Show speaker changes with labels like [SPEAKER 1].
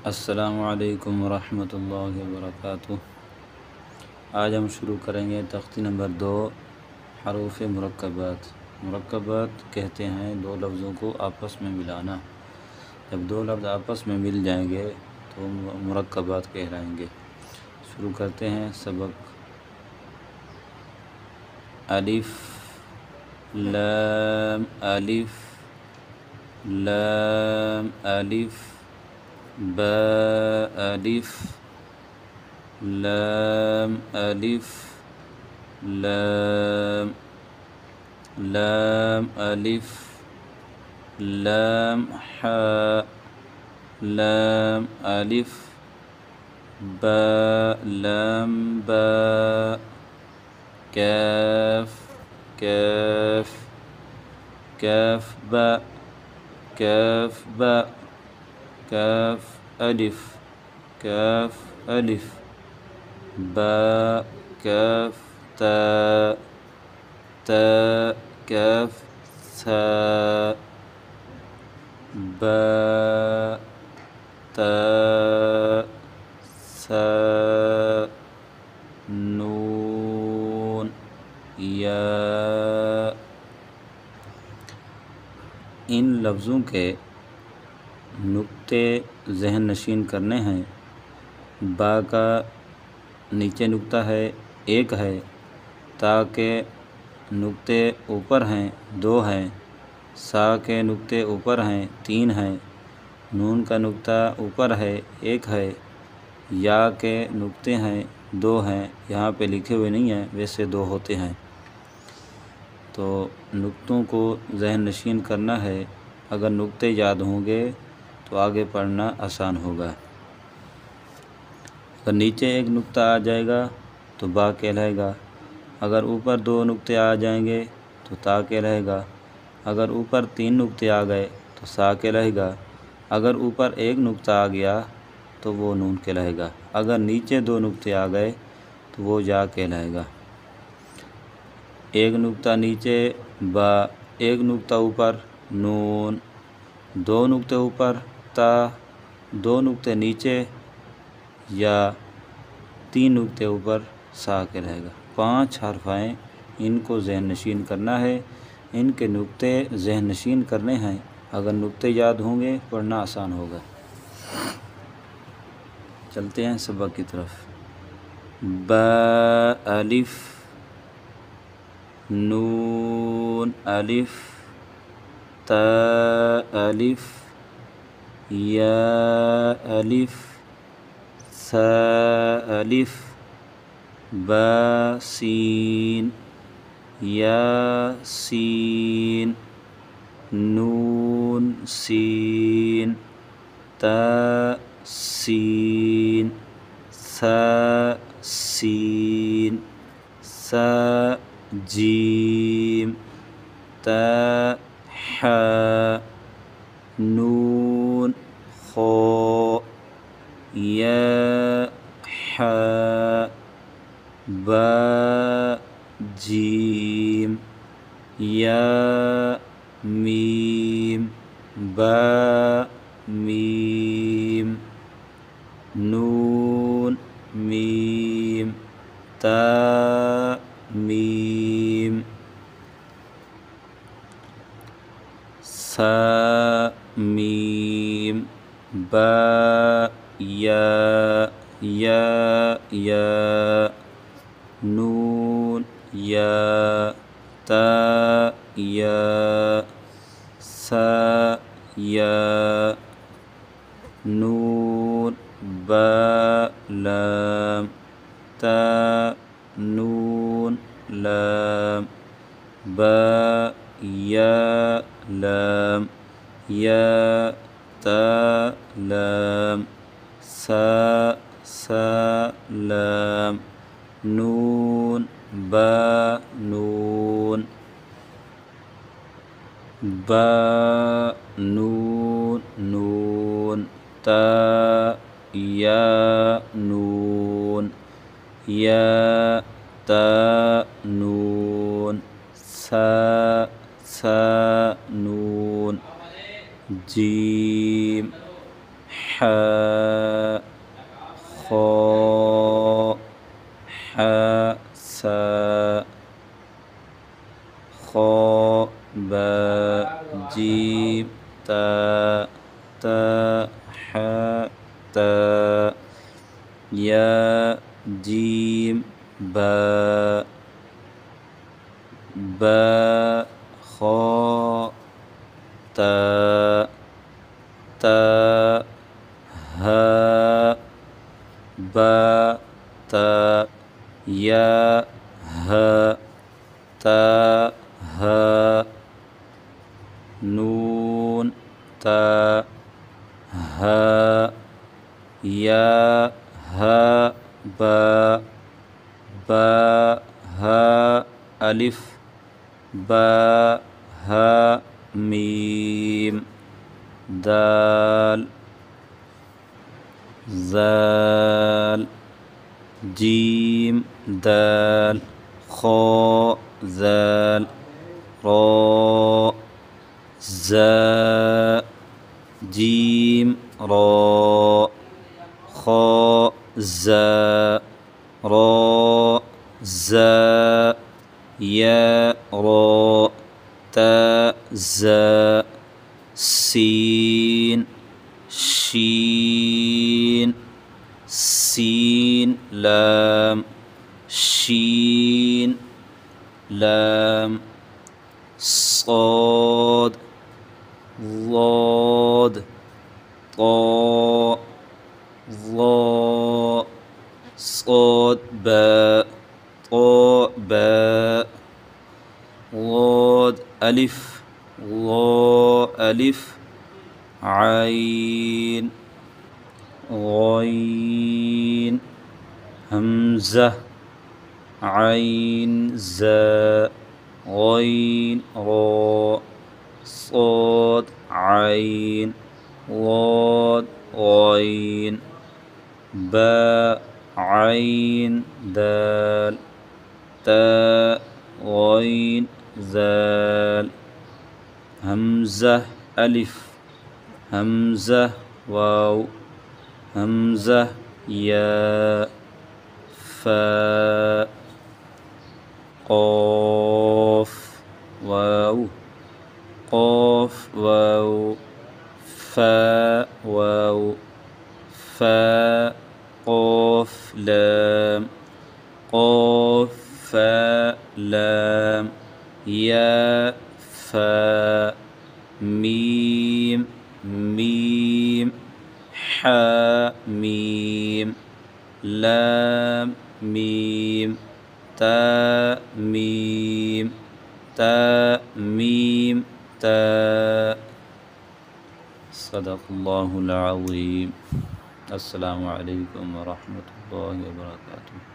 [SPEAKER 1] अस्सलामु अलैकुम वरहमतुल्लाहि वबरकातुह। आज हम शुरू करेंगे तख्ती नंबर 2 हरूफ मुरक्कबात। मुरक्कबात कहते हैं दो लफ्ज़ों को आपस में मिलाना। जब दो लफ्ज़ आपस में मिल जाएंगे तो मुरक्कबात कहलाएंगे। शुरू करते हैं सबक। अलिफ लाम अलिफ लाम अलिफ बा अलिफ लाम अलिफ लाम लाम अलिफ लाम हा लाम अलिफ बा लाम बा कैफ कैफ कैफ बा कैफ बा कैफ अलिफ कैफ अलिफ बा कैफ ता ता कैफ सा बा ता सा नून या। इन लफ्ज़ों के नुक्ते ज़हन नशीन करने हैं। बा का नीचे नुक्ता है एक है, ता के नुक्ते ऊपर हैं दो हैं, सा के नुक्ते ऊपर हैं तीन हैं, नून का नुक्ता ऊपर है एक है, या के नुक्ते हैं दो हैं। यहाँ पे लिखे हुए नहीं हैं, वैसे दो होते हैं। तो नुक्तों को ज़हन नशीन करना है। अगर नुक्ते याद होंगे तो आगे पढ़ना आसान होगा। अगर नीचे एक नुक्ता आ जाएगा तो बा कहलाएगा। अगर ऊपर दो नुक्ते आ जाएंगे तो ता कहलाएगा। अगर ऊपर तीन नुक्ते आ गए तो सा कहलाएगा। अगर ऊपर एक नुक्ता आ गया तो वो नून कहलाएगा। अगर नीचे दो नुक्ते आ गए तो वो या कहलाएगा। एक नुक्ता नीचे बा, एक नुक्ता ऊपर नून, दो नुक्ते ऊपर ता, दो नुक्ते नीचे या, तीन नुक्ते ऊपर सा कहलाएगा। 5 हर्फ हैं, इनको ज़हन नशीन करना है। इनके नुक्ते ज़हन नशीन करने हैं। अगर नुक्ते याद होंगे पढ़ना आसान होगा। चलते हैं सबक की तरफ। बा अलिफ नून अलिफ ता अलिफ या अलिफ सा अलिफ बा सीन या सीन नून सीन ता सीन सा सीन सा जीम ता हा नून खो या हा बा जीम या मीम बा मीम नून मीम ता मीम सा मीम बा या या नून या ता या सा या नून बा लाम ता नून लाम बा या लाम या ता लाम सा लाम नून बा नून बा नून नून ता या नून या ता नून सा नून जीम हा تا ح تا يا جيم با با خا تا تا ها با تا يا ها تا ها نون تا ها يا ها با با ها ألف با ها ميم دال زال جيم دال خا زال را زا جيم را خا زا را زا يا را تا زا سين شين سين لام شين لام صاد ضاد طاء ظاء صاد باء طاء باء ضاد ألف ظاء ألف عين غين همزة عين زاء غين راء صاد عين ضاد غين باء عين دال تاء غين زال همزة ألف همزة واو همزة ياء فاء قاف واو قاف واو فاء واو فاء قاف لام قاف فاء لام ياء فاء ميم ميم حاء ميم لام ميم تاء ميم تاء ميم تاء صدق الله العظيم. السلام عليكم ورحمة الله وبركاته.